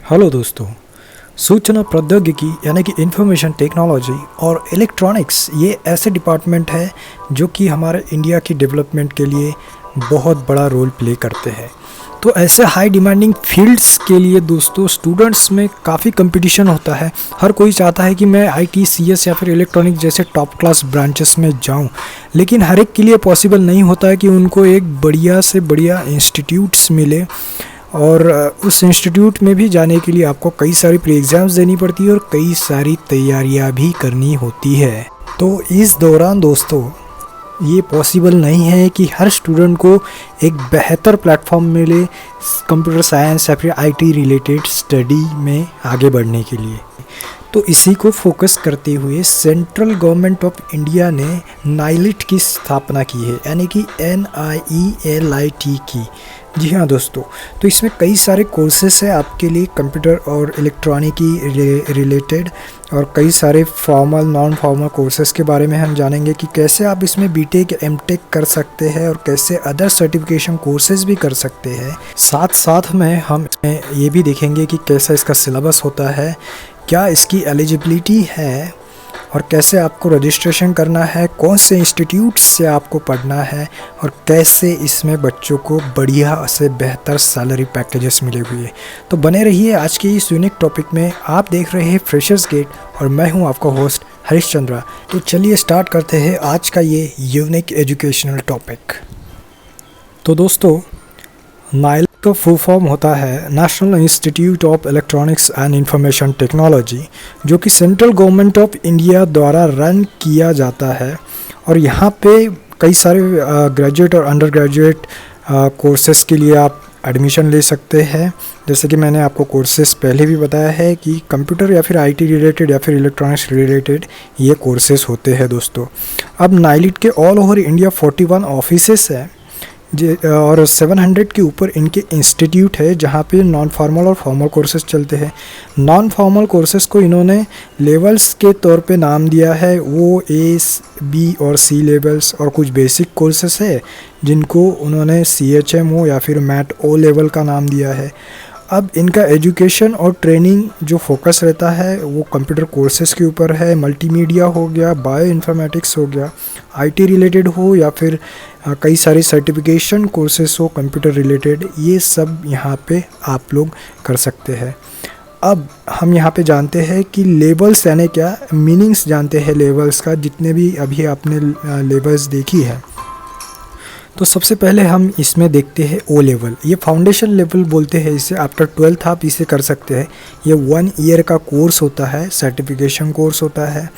Hello दोस्तों। सूचना प्रौद्योगिकी यानी कि इंफॉर्मेशन टेक्नोलॉजी और इलेक्ट्रॉनिक्स ये ऐसे डिपार्टमेंट है जो कि हमारे इंडिया की डेवलपमेंट के लिए बहुत बड़ा रोल प्ले करते हैं। तो ऐसे हाई डिमांडिंग फील्ड्स के लिए दोस्तों स्टूडेंट्स में काफ़ी कंपटीशन होता है। हर कोई चाहता है कि मैं आईटी, सीएस या फिर इलेक्ट्रॉनिक जैसे टॉप क्लास ब्रांचेस में जाऊं, लेकिन हर एक के लिए पॉसिबल नहीं होता है कि उनको एक बढ़िया से बढ़िया इंस्टीट्यूट्स मिले। और उस इंस्टीट्यूट में भी जाने के लिए आपको कई सारी प्री एग्ज़ाम्स देनी पड़ती है और कई सारी तैयारियां भी करनी होती है। तो इस दौरान दोस्तों ये पॉसिबल नहीं है कि हर स्टूडेंट को एक बेहतर प्लेटफॉर्म मिले कंप्यूटर साइंस या फिर आईटी रिलेटेड स्टडी में आगे बढ़ने के लिए। तो इसी को फोकस करते हुए सेंट्रल गवर्नमेंट ऑफ इंडिया ने नाइलिट की स्थापना की है, यानी कि NIELIT की। जी हाँ दोस्तों, तो इसमें कई सारे कोर्सेस हैं आपके लिए कंप्यूटर और इलेक्ट्रॉनिक की रिलेटेड, और कई सारे फॉर्मल नॉन फॉर्मल कोर्सेज़ के बारे में हम जानेंगे कि कैसे आप इसमें बीटेक एमटेक कर सकते हैं और कैसे अदर सर्टिफिकेशन कोर्सेज़ भी कर सकते हैं। साथ साथ में हम इसमें ये भी देखेंगे कि कैसा इसका सिलेबस होता है, क्या इसकी एलिजिबिलिटी है और कैसे आपको रजिस्ट्रेशन करना है, कौन से इंस्टीट्यूट से आपको पढ़ना है और कैसे इसमें बच्चों को बढ़िया से बेहतर सैलरी पैकेजेस मिले हुए। तो बने रहिए आज के इस यूनिक टॉपिक में। आप देख रहे हैं फ्रेशर्स गेट और मैं हूं आपका होस्ट हरीश चंद्रा। तो चलिए स्टार्ट करते हैं आज का ये यूनिक एजुकेशनल टॉपिक। तो दोस्तों नाइल का फुल फॉर्म होता है national institute of electronics and information technology, जो कि सेंट्रल गवर्नमेंट ऑफ इंडिया द्वारा रन किया जाता है। और यहाँ पे कई सारे ग्रेजुएट और अंडर ग्रेजुएट कोर्सेज़ के लिए आप एडमिशन ले सकते हैं। जैसे कि मैंने आपको कोर्सेज़ पहले भी बताया है कि कंप्यूटर या फिर आईटी रिलेटेड या फिर इलेक्ट्रॉनिक्स रिलेटेड ये कोर्सेज़ होते हैं दोस्तों। अब नाइलिट के ऑल ओवर इंडिया 41 ऑफिसेस हैं और 700 के ऊपर इनके इंस्टीट्यूट है जहाँ पे नॉन फॉर्मल और फॉर्मल कोर्सेज चलते हैं। नॉन फॉर्मल कोर्सेज को इन्होंने लेवल्स के तौर पे नाम दिया है, वो A, B और C लेवल्स, और कुछ बेसिक कोर्सेज है जिनको उन्होंने CHMO या फिर मैट O लेवल का नाम दिया है। अब इनका एजुकेशन और ट्रेनिंग जो फोकस रहता है वो कंप्यूटर कोर्सेज़ के ऊपर है। मल्टीमीडिया हो गया, बायो इन्फॉर्मेटिक्स हो गया, आईटी रिलेटेड हो या फिर कई सारी सर्टिफिकेशन कोर्सेज हो कंप्यूटर रिलेटेड, ये सब यहाँ पे आप लोग कर सकते हैं। अब हम यहाँ पे जानते हैं कि लेवल्स यानी क्या, मीनिंग्स जानते हैं लेवल्स का, जितने भी अभी आपने लेवल्स देखी है। तो सबसे पहले हम इसमें देखते हैं O लेवल। ये फाउंडेशन लेवल बोलते हैं इसे। आफ्टर 12th आप इसे कर सकते हैं। ये 1 ईयर का कोर्स होता है, सर्टिफिकेशन कोर्स होता है।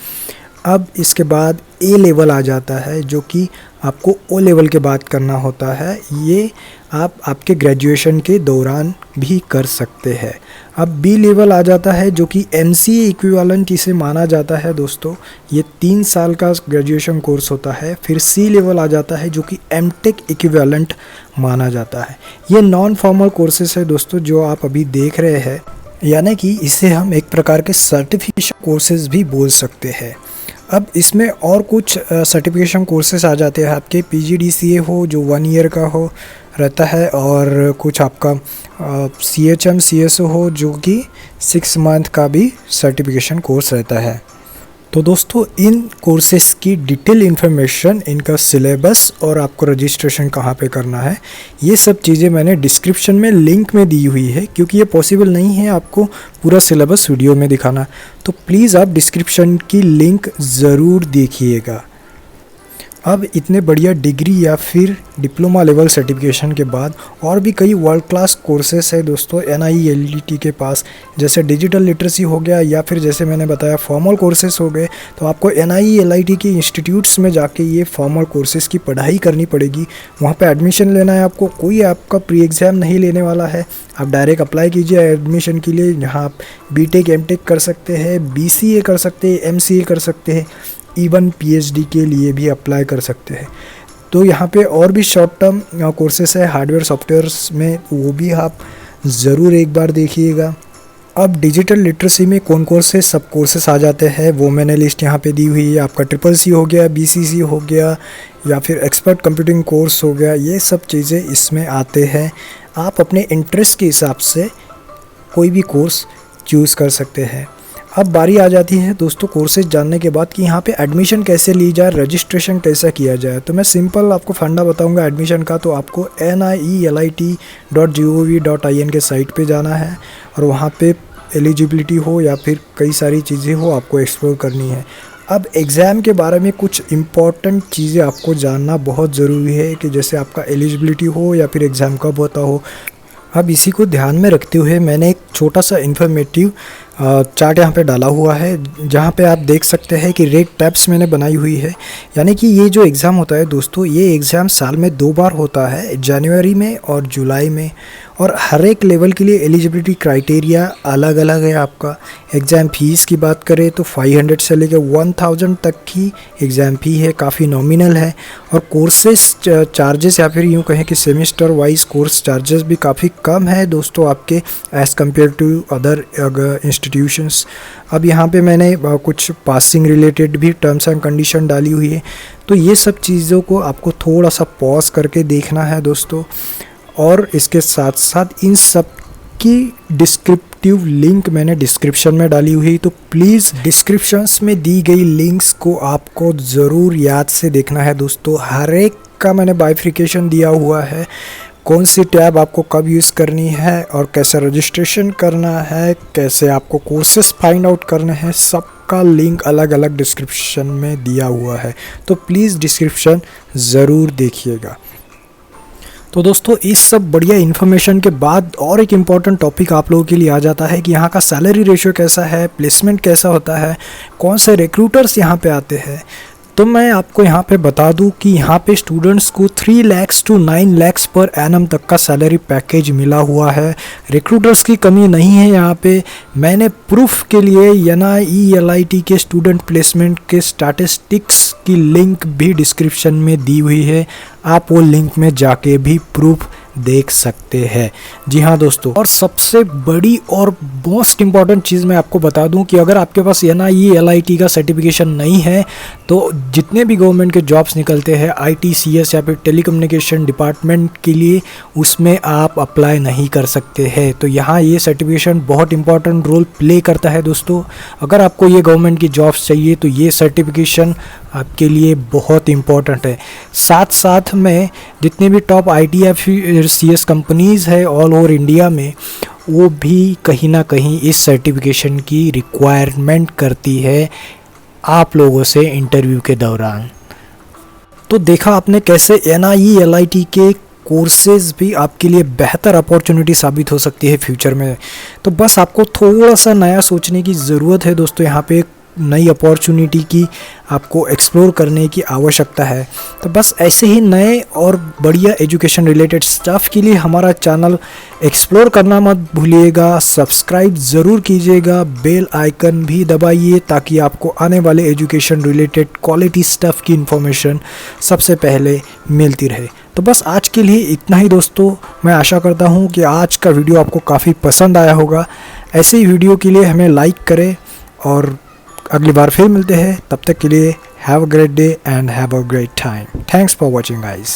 अब इसके बाद A लेवल आ जाता है जो कि आपको O लेवल के बाद करना होता है। ये आप आपके ग्रेजुएशन के दौरान भी कर सकते हैं। अब B लेवल आ जाता है जो कि MCA इक्विवेलेंट इसे माना जाता है दोस्तों। ये 3 साल का ग्रेजुएशन कोर्स होता है। फिर C लेवल आ जाता है जो कि MTech इक्विवेलेंट माना जाता है। ये नॉन फॉर्मल कोर्सेस है दोस्तों जो आप अभी देख रहे हैं, यानी कि इसे हम एक प्रकार के सर्टिफिकेशन कोर्सेज भी बोल सकते हैं। अब इसमें और कुछ सर्टिफिकेशन कोर्सेज आ जाते हैं आपके। PGDCA हो जो 1 ईयर का हो रहता है, और कुछ आपका CHM CSO हो जो कि 6 मंथ का भी सर्टिफिकेशन कोर्स रहता है। तो दोस्तों इन कोर्सेज़ की डिटेल इन्फॉर्मेशन, इनका सिलेबस और आपको रजिस्ट्रेशन कहाँ पे करना है, ये सब चीज़ें मैंने डिस्क्रिप्शन में लिंक में दी हुई है, क्योंकि ये पॉसिबल नहीं है आपको पूरा सिलेबस वीडियो में दिखाना। तो प्लीज़ आप डिस्क्रिप्शन की लिंक ज़रूर देखिएगा। अब इतने बढ़िया डिग्री या फिर डिप्लोमा लेवल सर्टिफिकेशन के बाद और भी कई वर्ल्ड क्लास कोर्सेस है दोस्तों NIELIT के पास, जैसे डिजिटल लिटरेसी हो गया या फिर जैसे मैंने बताया फॉर्मल कोर्सेस हो गए। तो आपको NIELIT के इंस्टीट्यूट्स में जाके ये फॉर्मल कोर्सेज़ की पढ़ाई करनी पड़ेगी। वहाँ पे एडमिशन लेना है आपको, कोई आपका प्री एग्ज़ाम नहीं लेने वाला है। आप डायरेक्ट अप्लाई कीजिए एडमिशन के लिए। यहाँ आप BTech MTech कर सकते हैं, BCA कर सकते हैं, MCA कर सकते हैं, इवन PhD के लिए भी अप्लाई कर सकते हैं। तो यहाँ पे और भी शॉर्ट टर्म कोर्सेस है हार्डवेयर सॉफ्टवेयर्स में, वो भी आप ज़रूर एक बार देखिएगा। अब डिजिटल लिटरेसी में कौन कौन से सब कोर्सेस आ जाते हैं वो मैंने लिस्ट यहाँ पे दी हुई है। आपका CCC हो गया, BCC हो गया या फिर एक्सपर्ट कंप्यूटिंग कोर्स हो गया, ये सब चीज़ें इसमें आते हैं। आप अपने इंटरेस्ट के हिसाब से कोई भी कोर्स चूज़ कर सकते हैं। अब बारी आ जाती है दोस्तों कोर्सेज जानने के बाद कि यहाँ पे एडमिशन कैसे ली जाए, रजिस्ट्रेशन कैसे किया जाए। तो मैं सिंपल आपको फंडा बताऊंगा एडमिशन का। तो आपको NIELIT.gov.in के साइट पे जाना है और वहाँ पे एलिजिबिलिटी हो या फिर कई सारी चीज़ें हो आपको एक्सप्लोर करनी है। अब एग्ज़ाम के बारे में कुछ इम्पॉर्टेंट चीज़ें आपको जानना बहुत ज़रूरी है कि जैसे आपका एलिजिबिलिटी हो या फिर एग्ज़ाम कब होता हो। अब इसी को ध्यान में रखते हुए मैंने एक छोटा सा इन्फॉर्मेटिव चार्ट यहाँ पे डाला हुआ है, जहाँ पे आप देख सकते हैं कि रेड टैब्स मैंने बनाई हुई है। यानी कि ये जो एग्ज़ाम होता है दोस्तों, ये एग्ज़ाम साल में 2 बार होता है, जनवरी में और जुलाई में। और हर एक लेवल के लिए एलिजिबिलिटी क्राइटेरिया अलग अलग है आपका। एग्ज़ाम फ़ीस की बात करें तो 500 से लेकर 1000 तक की एग्ज़ाम फ़ी है, काफ़ी नॉमिनल है। और कोर्सेस चार्जेस या फिर यूँ कहें कि सेमेस्टर वाइज कोर्स चार्जेस भी काफ़ी कम है दोस्तों आपके as compare to other institutions. अब यहाँ पे मैंने कुछ पासिंग रिलेटेड भी टर्म्स एंड कंडीशन डाली हुई है। तो ये सब चीज़ों को आपको थोड़ा सा पॉज करके देखना है दोस्तों। और इसके साथ साथ इन सब की डिस्क्रिप्टिव लिंक मैंने डिस्क्रिप्शन में डाली हुई, तो प्लीज़ डिस्क्रिप्शंस में दी गई लिंक्स को आपको ज़रूर याद से देखना है दोस्तों। हर एक का मैंने बाइफिकेशन दिया हुआ है, कौन सी टैब आपको कब यूज़ करनी है और कैसे रजिस्ट्रेशन करना है, कैसे आपको कोर्सेस फाइंड आउट करने हैं, सबका लिंक अलग अलग डिस्क्रिप्शन में दिया हुआ है। तो प्लीज़ डिस्क्रिप्शन ज़रूर देखिएगा। तो दोस्तों इस सब बढ़िया इन्फॉर्मेशन के बाद और एक इम्पॉर्टेंट टॉपिक आप लोगों के लिए आ जाता है कि यहाँ का सैलरी रेशियो कैसा है, प्लेसमेंट कैसा होता है, कौन से रिक्रूटर्स यहाँ पे आते हैं। तो मैं आपको यहाँ पे बता दूँ कि यहाँ पे स्टूडेंट्स को 3 lakh to 9 lakh per annum तक का सैलरी पैकेज मिला हुआ है। रिक्रूटर्स की कमी नहीं है यहाँ पे। मैंने प्रूफ के लिए NIELIT के स्टूडेंट प्लेसमेंट के स्टैटिस्टिक्स की लिंक भी डिस्क्रिप्शन में दी हुई है, आप वो लिंक में जाके भी प्रूफ देख सकते हैं। जी हाँ दोस्तों, और सबसे बड़ी और मोस्ट इम्पॉर्टेंट चीज़ मैं आपको बता दूं कि अगर आपके पास NIELIT का सर्टिफिकेशन नहीं है तो जितने भी गवर्नमेंट के जॉब्स निकलते हैं IT CS या फिर टेलीकम्युनिकेशन डिपार्टमेंट के लिए, उसमें आप अप्लाई नहीं कर सकते हैं। तो यहाँ ये सर्टिफिकेशन बहुत इंपॉर्टेंट रोल प्ले करता है दोस्तों। अगर आपको ये गवर्नमेंट की जॉब्स चाहिए तो ये सर्टिफिकेशन आपके लिए बहुत इम्पॉर्टेंट है। साथ साथ में जितने भी टॉप IT या फिर CS कंपनीज़ है ऑल ओवर इंडिया में, वो भी कहीं ना कहीं इस सर्टिफिकेशन की रिक्वायरमेंट करती है आप लोगों से इंटरव्यू के दौरान। तो देखा आपने कैसे NIELIT के कोर्सेज़ भी आपके लिए बेहतर अपॉर्चुनिटी साबित हो सकती है फ्यूचर में। तो बस आपको थोड़ा सा नया सोचने की ज़रूरत है दोस्तों। यहाँ पे नई अपॉर्चुनिटी की आपको एक्सप्लोर करने की आवश्यकता है। तो बस ऐसे ही नए और बढ़िया एजुकेशन रिलेटेड स्टफ़ के लिए हमारा चैनल एक्सप्लोर करना मत भूलिएगा, सब्सक्राइब ज़रूर कीजिएगा, बेल आइकन भी दबाइए ताकि आपको आने वाले एजुकेशन रिलेटेड क्वालिटी स्टफ़ की इन्फॉर्मेशन सबसे पहले मिलती रहे। तो बस आज के लिए इतना ही दोस्तों। मैं आशा करता हूँ कि आज का वीडियो आपको काफ़ी पसंद आया होगा। ऐसे ही वीडियो के लिए हमें लाइक करें और अगली बार फिर मिलते हैं। तब तक के लिए have a great day and have a great time. Thanks for watching guys.